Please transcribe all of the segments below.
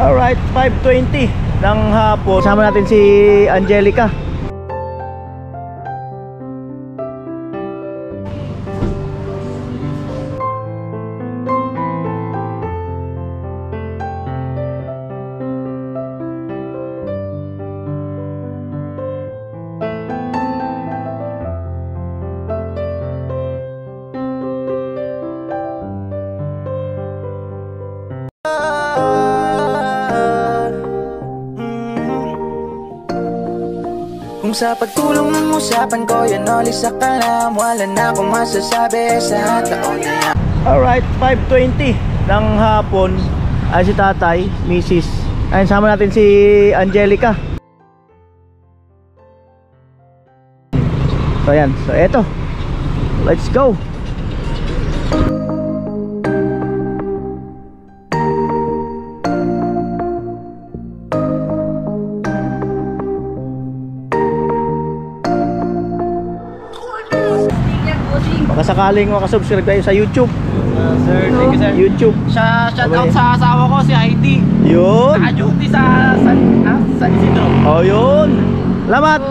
Alright, 5:20 ng hapon. Sama natin si Angelica. Kung sa pagtulong ng usapan ko yan ulit sa kalam, wala na akong masasabi sa taon na yan. Alright, 5:20 ng hapon. Ay si tatay, Mrs. Ayun, sama natin si Angelica. So ayan, so eto, let's go. Baka sakaling makasubscribe tayo sa YouTube. Sir, thank you sir. YouTube. Shout out sa asawa ko, si Heidi. Yun. Naka-duty sa San Isidro. Oh, yun. Salamat.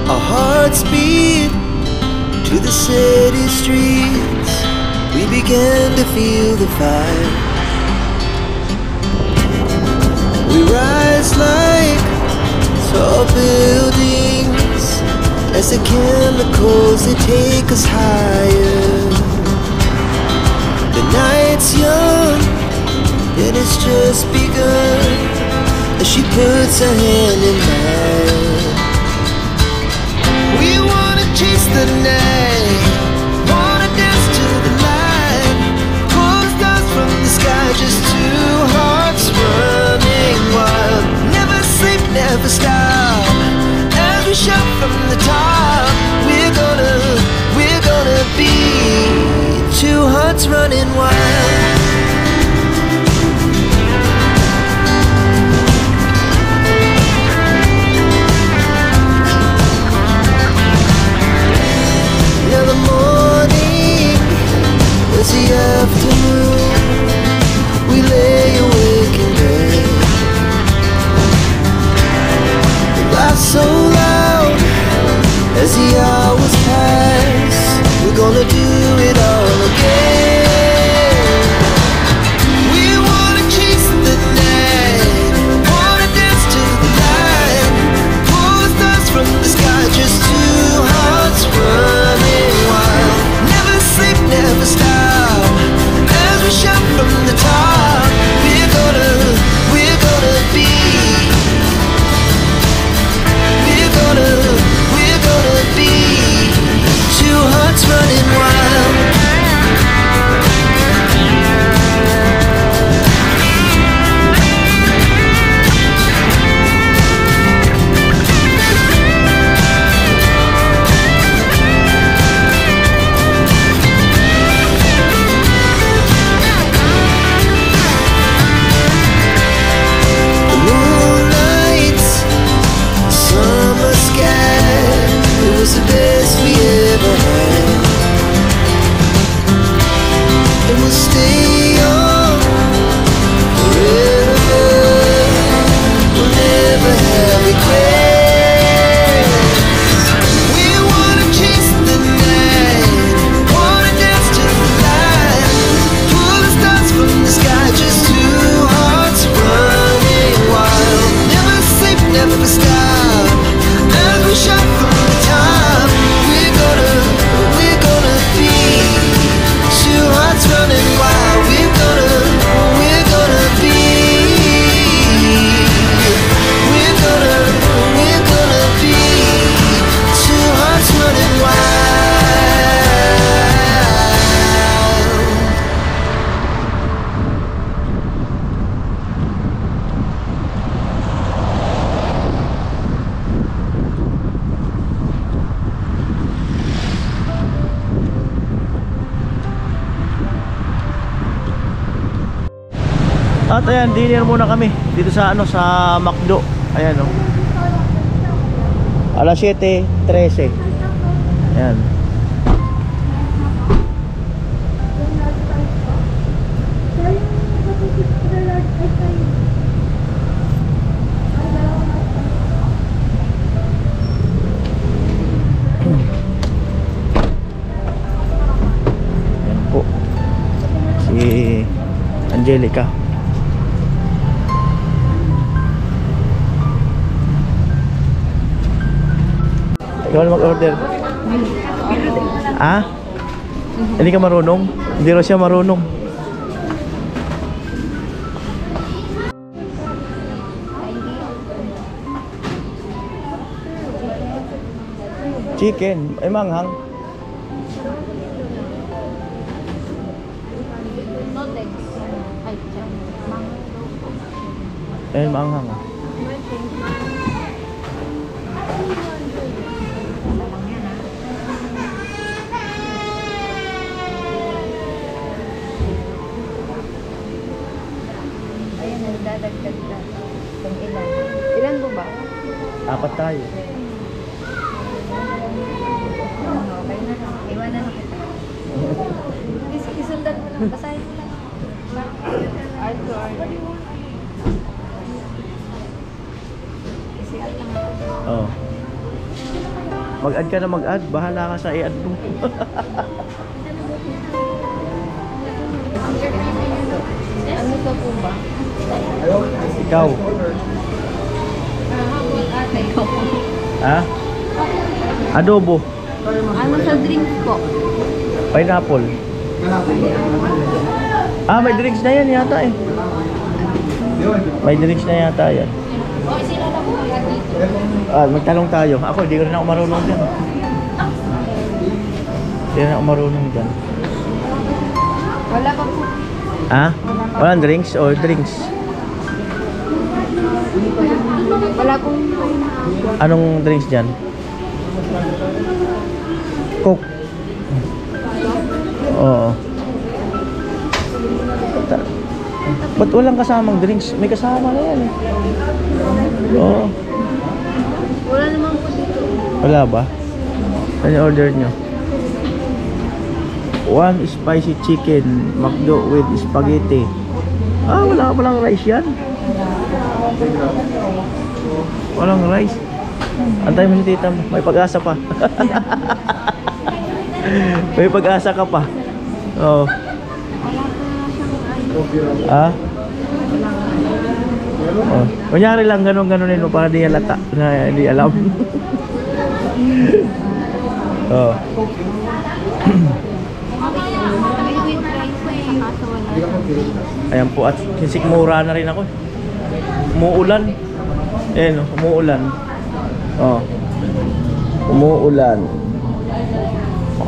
Our hearts beat to the city streets. We began to feel the fire. We rise like tall buildings as the chemicals they take us higher. The night's young and it's just begun as she puts her hand in mine. We wanna chase the night, wanna dance to the light, pull stars from the sky, just two hearts running wild. Never sleep, never stop, as we shout from the top. We're gonna be two hearts running wild. At ayan, dinner muna kami dito sa ano, sa McDo. Ayan oh. Alas 7:13. Ayan. Ayan po. Si Angelica. Ikaw na mag-order. Ah? Hindi ka marunong? Hindi rin siya marunong. Chicken. Ay, manghang. Ayun, manghang. Oh. Ayun, nagdadagdag na. Kung ilan. Ilan po ba? 4 tayo. Okay na. Iwanan na kita. Isundan mo lang. Basahin mo lang. Art to art. Isikat lang ako. Oh. Mag-add ka na mag-add. Bahala ka sa i-add mo. Ano ka po ba? Ikaw. Ate, ikaw po. Ha? Adobo. Ano sa drinks po? Pineapple. Ah, may drinks na yan yata eh. May drinks na yata yan. O, sila na po kaya dito. Ah, magtanong tayo. Ako, hindi ko rin ako marunong dyan. Hindi rin ako marunong dyan. Wala pa po. Ha? Walang drinks or drinks? Wala pong Anong drinks dyan? Coke. Oo. Ba't walang kasamang drinks? May kasama na yan eh. Oo. Wala naman po dito. Wala ba? Ano order nyo? 1 spicy chicken McDo with spaghetti. Ah, wala ka palang rice yan? Walang rice? Antay mo si tita mo. May pag-asa pa. May pag-asa ka pa. Oo. Ah? Oh. Kunyari lang ganun-ganunin mo para di halata na hindi alam. Oh. Ayan po at sisikmura na rin ako. Umuulan. Ayan o, umuulan. Oh. Umuulan.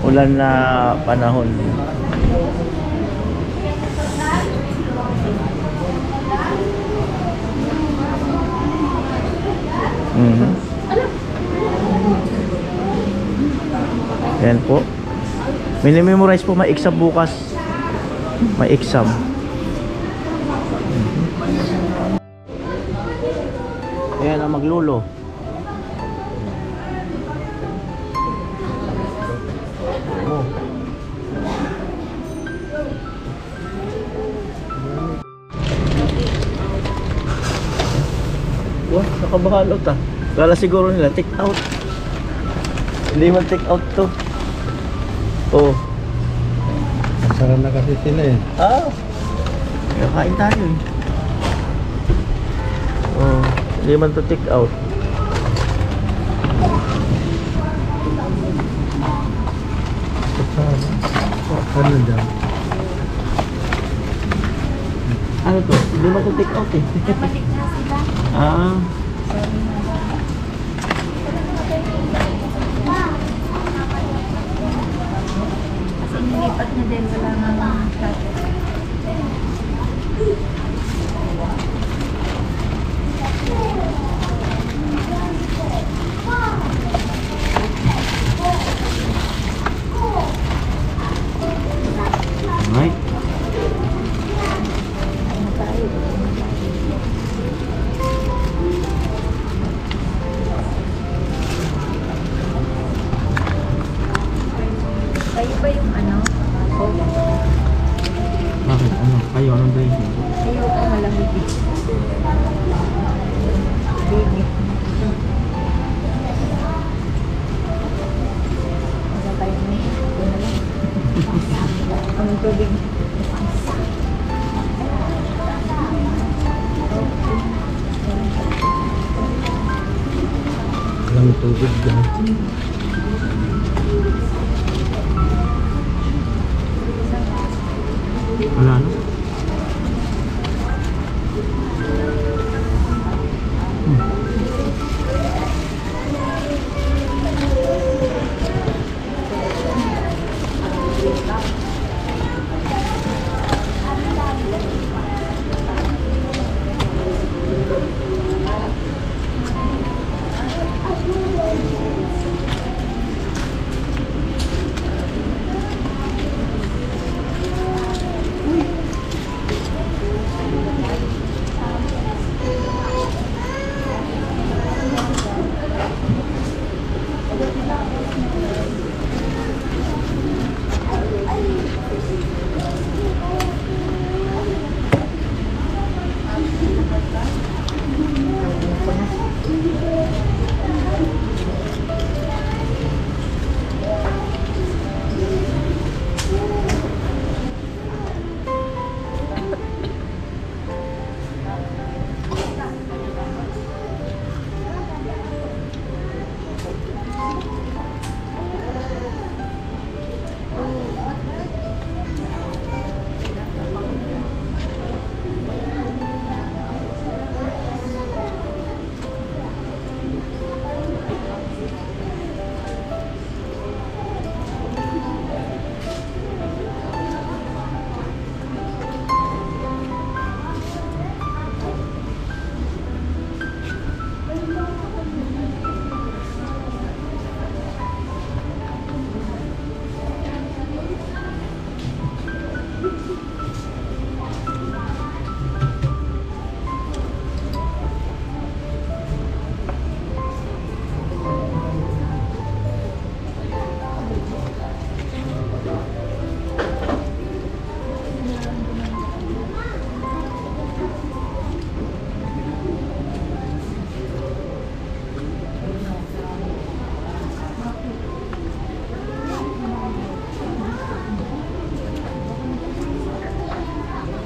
Ulan na panahon. Ayan po. Minimemorize po, may exam bukas. May exam. Ayan ang maglulo. Oh. Wah, nakabahalot ah. Kala siguro nila take out. Hindi man take out to. Oh. Sarap na kasi sila eh. Ah. Kaya kain tayo eh. Oh, hindi man to take out. Ano dyan? Ano to? Hindi man to take out eh. Napalik na sila. Ah. Kasi nilipat na din. Wala nga mga status. Right. Ano tayo? Ayoko malamig eh. Baby. Wala tayo na eh. Ito na lang. Ang tubig. Walang tubig dyan. Wala no?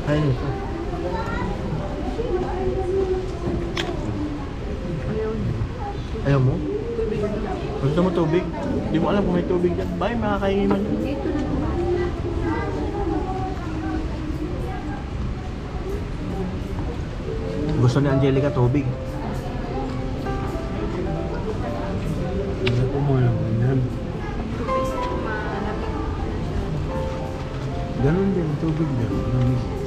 Ay, ito. Ayaw mo? Gusto mo tubig? Hindi mo alam kung may tubig dyan. Bakit makakahingi man yun? Gusto ni Angelica tubig. Hindi ko mo alam yan. Ganun din, tubig din. Lamig.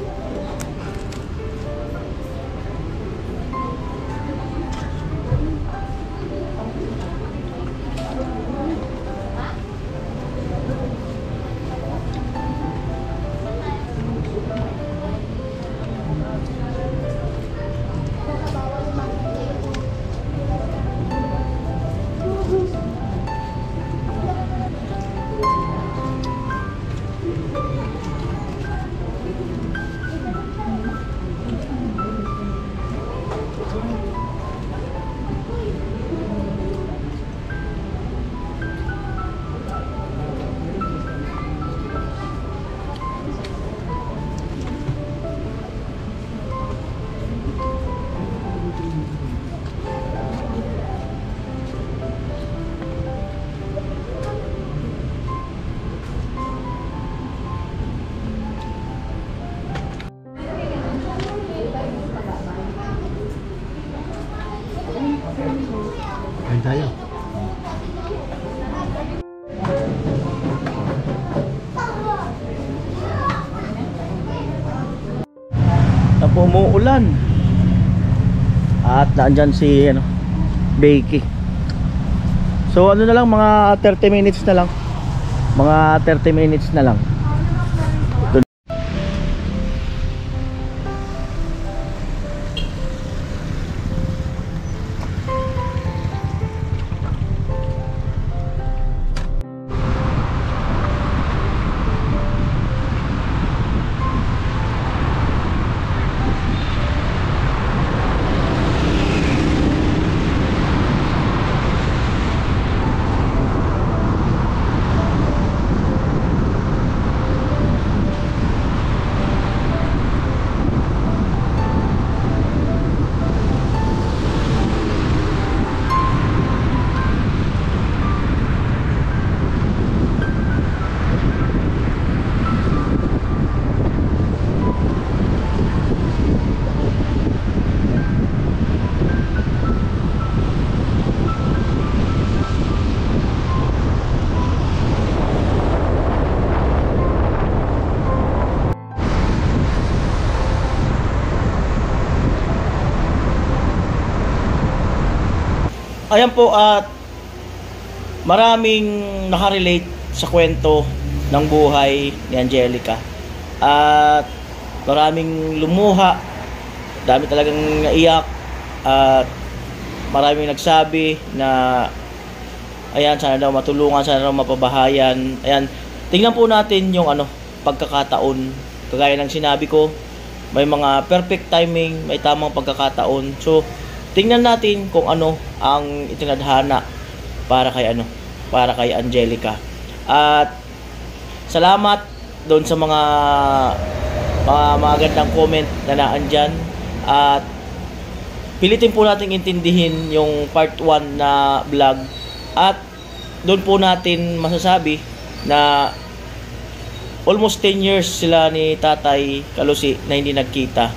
Kain tayo. Tapos umuulan. At naandyan si Becky. So ano na lang, mga 30 minutes na lang. Mga 30 minutes na lang. ayan po, at maraming nakarelate sa kwento ng buhay ni Angelica. At maraming lumuha, dami talagang naiyak, at maraming nagsabi na ayan, sana daw matulungan, sana daw mapabahayan. Ayan, tingnan po natin yung pagkakataon. Kagaya ng sinabi ko, may mga perfect timing, may tamang pagkakataon. So, tingnan natin kung ano ang itinadhana para kay Angelica. At salamat doon sa mga magandang comment na naandyan. At pilitin po natin intindihin yung part 1 na vlog. At doon po natin masasabi na almost 10 years sila ni Tatay Kalusi na hindi nagkita.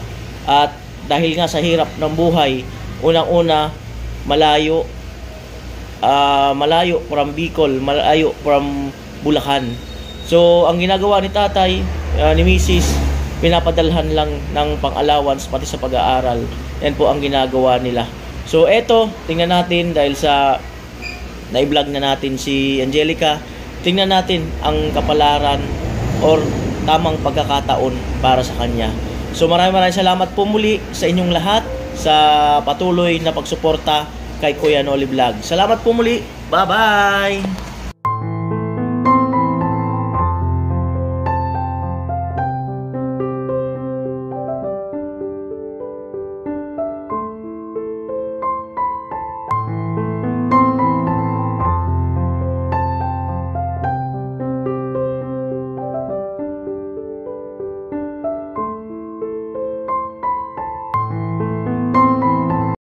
At dahil nga sa hirap ng buhay, unang-una, malayo from Bicol, malayo from Bulacan. So, ang ginagawa ni Tatay, ni Mrs., pinapadalhan lang ng pang-allowance pati sa pag-aaral. Yan po ang ginagawa nila. So, eto, tingnan natin dahil sa na-vlog na natin si Angelica, tingnan natin ang kapalaran or tamang pagkakataon para sa kanya. So maraming salamat po muli sa inyong lahat sa patuloy na pagsuporta kay Kuya Noli Vlog. Salamat po muli. Bye-bye!